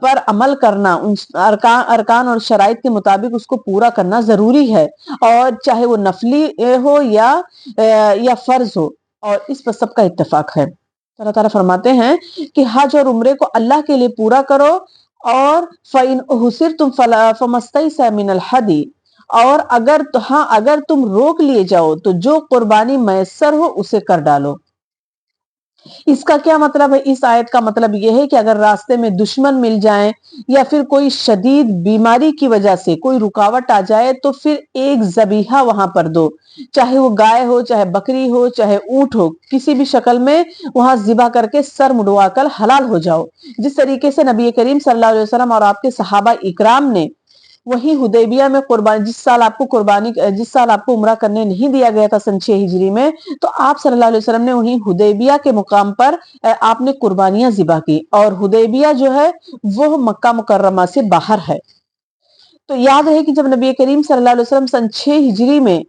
پر عمل کرنا، ان ارکان اور شرائط کے مطابق اس کو پورا کرنا ضروری ہے، اور چاہے وہ نفلی ہو یا فرض ہو، اور اس پر سب کا اتفاق ہے۔ اللہ تعالیٰ فرماتے ہیں کہ حج اور عمرے کو اللہ کے لیے پورا کرو، اور فَإِنْ أُحْصِرْتُمْ فَمَا اسْتَيْسَرَ مِنَ الْهَدْيِ، اور اگر تم روک لیے جاؤ تو جو قربانی میسر ہو اسے کر ڈالو۔ اس کا کیا مطلب ہے؟ اس آیت کا مطلب یہ ہے کہ اگر راستے میں دشمن مل جائیں یا پھر کوئی شدید بیماری کی وجہ سے کوئی رکاوٹ آ جائے تو پھر ایک ذبیحہ وہاں پر دو، چاہے وہ گائے ہو، چاہے بکری ہو، چاہے اونٹ ہو، کسی بھی شکل میں وہاں ذبح کر کے سر مڈوا کر حلال ہو جاؤ۔ جس طریقے سے نبی کریم صلی اللہ علیہ وسلم اور آپ کے صحابہ اکرام نے وہی حدیبیہ میں قربانی، جس سال آپ کو عمرہ کرنے نہیں دیا گیا تھا سن 6 ہجری میں، تو آپ صلی اللہ علیہ وسلم نے وہیں حدیبیہ کے مقام پر آپ نے قربانیاں ذبح کی، اور حدیبیہ جو ہے وہ مکہ مکرمہ سے باہر ہے۔ تو یاد ہے کہ جب نبی کریم صلی اللہ علیہ وسلم سن 6 ہجری میں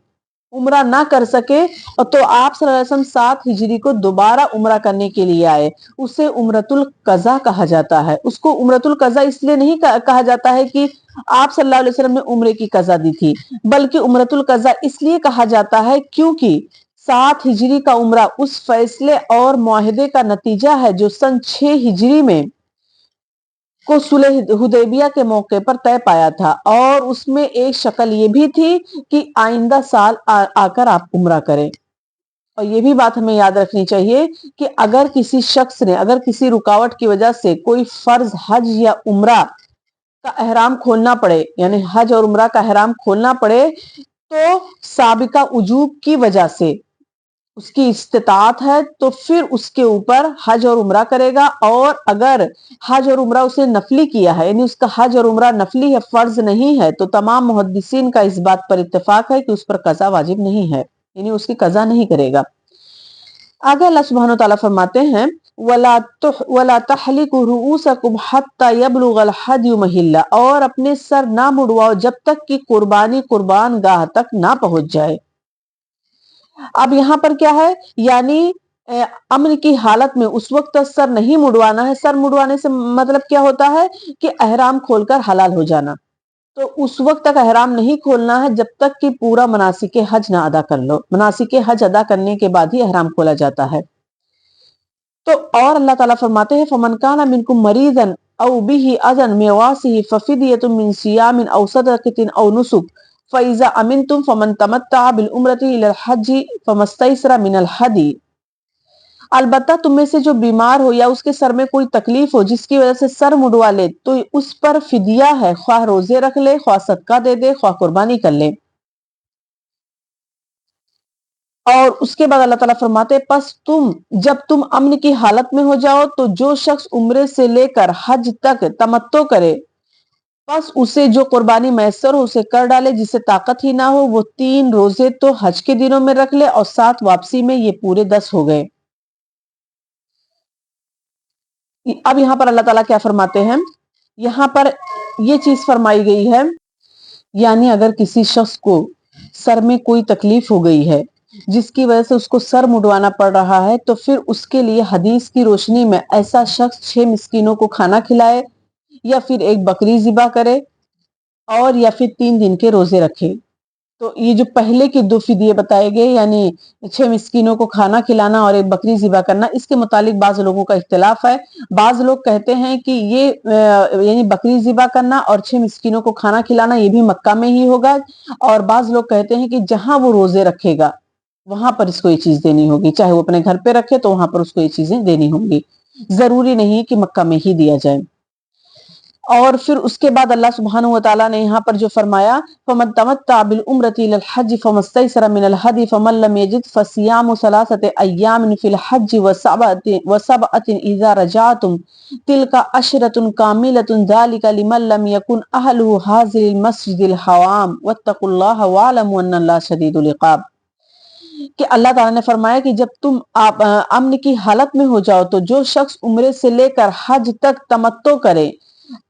عمرہ نہ کر سکے تو آپ صلی اللہ علیہ وسلم 7 ہجری کو دوبارہ عمرہ کرنے کے لیے آئے، اسے عمرۃ القضا کہا جاتا ہے۔ اس کو عمرۃ القضا اس لیے نہیں کہا جاتا ہے کہ آپ صلی اللہ علیہ وسلم نے عمرے کی قضا دی تھی، بلکہ عمرۃ القضا اس لیے کہا جاتا ہے کیونکہ 7 ہجری کا عمرہ اس فیصلے اور معاہدے کا نتیجہ ہے جو سن 6 ہجری میں کو صلح حدیبیہ کے موقع پر طے پایا تھا، اور اس میں ایک شکل یہ بھی تھی کہ آئندہ سال آ کر آپ عمرہ کریں۔ اور یہ بھی بات ہمیں یاد رکھنی چاہیے کہ اگر کسی شخص نے کسی رکاوٹ کی وجہ سے کوئی فرض حج یا عمرہ کا احرام کھولنا پڑے، یعنی حج اور عمرہ کا احرام کھولنا پڑے، تو سابقہ وجوب کی وجہ سے اس کی استطاعت ہے تو پھر اس کے اوپر حج اور عمرہ کرے گا، اور اگر حج اور عمرہ اسے نفلی کیا ہے، یعنی اس کا حج اور عمرہ نفلی ہے، فرض نہیں ہے، تو تمام محدثین کا اس بات پر اتفاق ہے کہ اس پر قضا واجب نہیں ہے، یعنی اس کی قضا نہیں کرے گا۔ آگے اللہ سبحانہ وتعالیٰ فرماتے ہیں وَلَا تَحْلِقُوا رُؤُوسَكُمْ حَتَّى يَبْلُغَ الْحَدْيُ مَحِلَّهُ، اور اپنے سر نہ مڑواؤ جب تک کہ قربان گاہ تک نہ پہنچ جائے۔ اب یہاں پر کیا ہے؟ یعنی امن کی حالت میں اس وقت تک سر نہیں مڑوانا ہے۔ سر مڑوانے سے مطلب کیا ہوتا ہے کہ احرام کھول کر حلال ہو جانا، تو اس وقت تک احرام نہیں کھولنا ہے جب تک کہ پورا مناسک حج نہ ادا کر لو۔ مناسک حج ادا کرنے کے بعد ہی احرام کھولا جاتا ہے۔ تو اور اللہ تعالیٰ فرماتے ہیں فَمَنْ كَانَ مِنْكُمْ مَرِيضًا أَوْ بِهِ أَذًى مِنْ رَأْسِهِ فَفِدْيَةٌ مِنْ صِيَامٍ أَوْ صَدَقَةٍ أَوْ نُسُكٍ فَإِذَا أَمِنْتُمْ فَمَنْ تَمَتَّعَ بِالْعُمْرَةِ إِلَى الْحَجِّ فَمَا اسْتَيْسَرَ مِنَ الْهَدْيِ، البتہ تم میں سے جو بیمار ہو یا اس کے سر میں کوئی تکلیف ہو جس کی وجہ سے سر مڈوا لے تو اس پر فدیہ ہے، خواہ روزے رکھ لے، خواہ صدقہ دے دے، خواہ قربانی کر لے۔ اور اس کے بعد اللہ تعالیٰ فرماتے پس جب تم امن کی حالت میں ہو جاؤ تو جو شخص عمرے سے لے کر حج تک تمتع کرے، پس اسے جو قربانی میسر ہو اسے کر ڈالے، جسے طاقت ہی نہ ہو وہ 3 روزے تو حج کے دنوں میں رکھ لے اور 7 واپسی میں، یہ پورے 10 ہو گئے۔ اب یہاں پر اللہ تعالیٰ کیا فرماتے ہیں؟ یہاں پر یہ چیز فرمائی گئی ہے، یعنی اگر کسی شخص کو سر میں کوئی تکلیف ہو گئی ہے جس کی وجہ سے اس کو سر مڈوانا پڑ رہا ہے، تو پھر اس کے لیے حدیث کی روشنی میں ایسا شخص 6 مسکینوں کو کھانا کھلائے، یا پھر ایک بکری ذبح کرے، اور یا پھر 3 دن کے روزے رکھے۔ تو یہ جو پہلے کے 2 فدیے بتائے گئے، یعنی 6 مسکینوں کو کھانا کھلانا اور ایک بکری ذبح کرنا، اس کے متعلق بعض لوگوں کا اختلاف ہے۔ بعض لوگ کہتے ہیں کہ یہ یعنی بکری ذبح کرنا اور 6 مسکینوں کو کھانا کھلانا یہ بھی مکہ میں ہی ہوگا، اور بعض لوگ کہتے ہیں کہ جہاں وہ روزے رکھے گا وہاں پر اس کو یہ چیز دینی ہوگی، چاہے وہ اپنے گھر پہ رکھے تو وہاں پر اس کو یہ چیزیں دینی ہوں گی، ضروری نہیں کہ مکہ میں ہی دیا جائے۔ اور پھر اس کے بعد اللہ سبحانہ وتعالیٰ نے یہاں پر جو فرمایا فَمَن تَمَتَّعَ بِالْعُمْرَةِ إِلَى الْحَجِّ فَمَا اسْتَيْسَرَ مِنَ الْهَدْيِ فَمَن لَّمْ يَجِدْ فَصِيَامُ 3 أَيَّامٍ فِي الْحَجِّ وَسَبْعَةٍ إِذَا رَجَعْتُمْ تِلْكَ عَشْرَةٌ كَامِلَةٌ ذَلِكَ لِمَن لَّمْ يَكُنْ أَهْلُهُ حَاضِرِي الْمَسْجِدِ الْحَرَامِ وَاتَّقُوا اللَّهَ وَاعْلَمُوا أَنَّ اللَّهَ شَدِيدُ الْعِقَابِ، کہ اللہ تعالیٰ نے فرمایا کہ جب تم امن کی حالت میں ہو جاؤ تو جو شخص عمرے سے لے کر حج تک تمتع کرے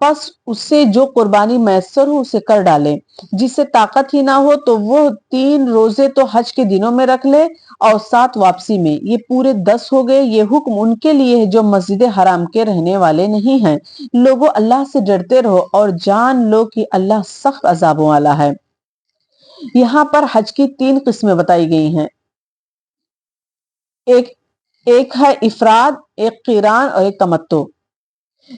پس اسے جو قربانی میسر ہو اسے کر ڈالے، جسے طاقت ہی نہ ہو تو وہ 3 روزے تو حج کے دنوں میں رکھ لے اور 7 واپسی میں، یہ پورے 10 ہو گئے۔ یہ حکم ان کے لیے ہے جو مسجد حرام کے رہنے والے نہیں ہیں۔ لوگوں اللہ سے ڈرتے رہو اور جان لو کہ اللہ سخت عذابوں والا ہے۔ یہاں پر حج کی 3 قسمیں بتائی گئی ہیں، ایک ہے افراد، ایک قیران اور ایک تمتع۔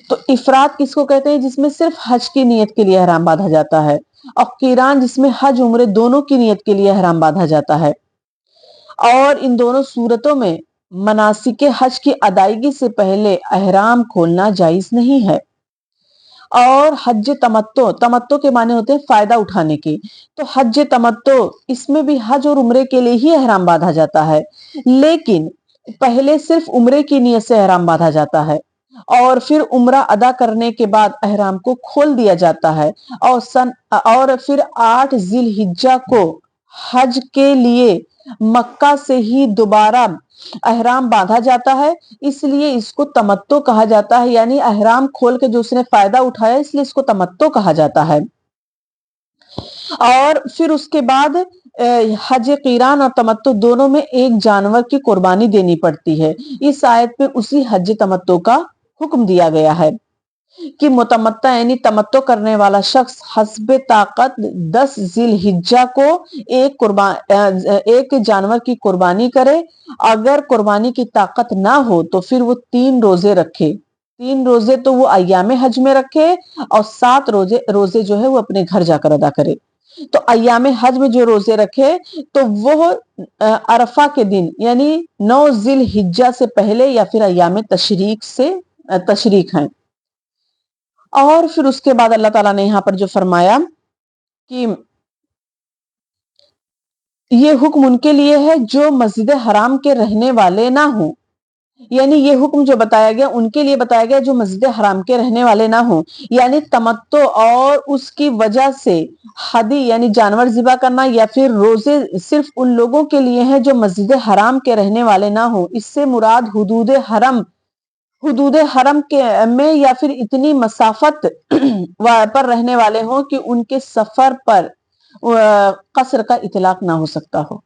تو افراد کس کو کہتے ہیں؟ جس میں صرف حج کی نیت کے لیے احرام باندھا جاتا ہے، اور قیران جس میں حج عمرے دونوں کی نیت کے لیے احرام باندھا جاتا ہے۔ اور ان دونوں صورتوں میں مناسک حج کی ادائیگی سے پہلے احرام کھولنا جائز نہیں ہے۔ اور حج تمتع کے معنی ہوتے ہیں فائدہ اٹھانے کی، تو حج تمتع اس میں بھی حج اور عمرے کے لیے ہی احرام باندھا جاتا ہے، لیکن پہلے صرف عمرے کی نیت سے احرام باندھا جاتا ہے اور پھر عمرہ ادا کرنے کے بعد احرام کو کھول دیا جاتا ہے، اور پھر 8 ذی الحجہ کو حج کے لیے مکہ سے ہی دوبارہ احرام باندھا جاتا ہے، اس لیے اس کو تمتع کہا جاتا ہے، یعنی احرام کھول کے جو اس نے فائدہ اٹھایا اس لیے اس کو تمتع کہا جاتا ہے۔ اور پھر اس کے بعد حج قیران اور تمتع دونوں میں ایک جانور کی قربانی دینی پڑتی ہے۔ اس آیت میں اسی حج تمتع کا حکم دیا گیا ہے کہ متمتع یعنی تمتع کرنے والا شخص حسب طاقت 10 ذی الحجہ کو ایک جانور کی قربانی کرے۔ اگر قربانی کی طاقت نہ ہو تو پھر وہ 3 روزے رکھے، 3 روزے تو وہ ایام حج میں رکھے اور 7 روزے جو ہے وہ اپنے گھر جا کر ادا کرے۔ تو ایام حج میں جو روزے رکھے تو وہ عرفہ کے دن یعنی 9 ذی الحجہ سے پہلے یا پھر ایام تشریق ہیں۔ اور پھر اس کے بعد اللہ تعالیٰ نے یہاں پر جو فرمایا کہ یہ حکم ان کے لیے ہے جو مسجد حرام کے رہنے والے نہ ہوں، یعنی یہ حکم جو بتایا گیا ان کے لیے بتایا گیا جو مسجد حرام کے رہنے والے نہ ہوں، یعنی تمتع اور اس کی وجہ سے ہدی یعنی جانور ذبح کرنا یا پھر روزے صرف ان لوگوں کے لیے ہیں جو مسجد حرام کے رہنے والے نہ ہوں۔ اس سے مراد حدود حرم میں یا پھر اتنی مسافت پر رہنے والے ہوں کہ ان کے سفر پر قصر کا اطلاق نہ ہو سکتا ہو،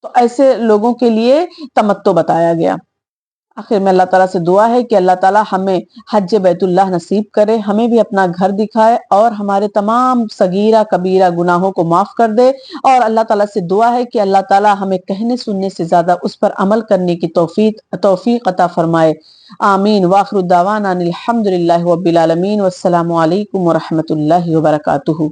تو ایسے لوگوں کے لیے تمتع بتایا گیا۔ آخر میں اللہ تعالیٰ سے دعا ہے کہ اللہ تعالیٰ ہمیں حج بیت اللہ نصیب کرے، ہمیں بھی اپنا گھر دکھائے اور ہمارے تمام صغیرہ کبیرہ گناہوں کو معاف کر دے، اور اللہ تعالیٰ سے دعا ہے کہ اللہ تعالیٰ ہمیں کہنے سننے سے زیادہ اس پر عمل کرنے کی توفیق عطا فرمائے۔ آمین۔ وآخر دعوانا الحمد للہ رب العالمین، والسلام علیکم ورحمۃ اللہ وبرکاتہ۔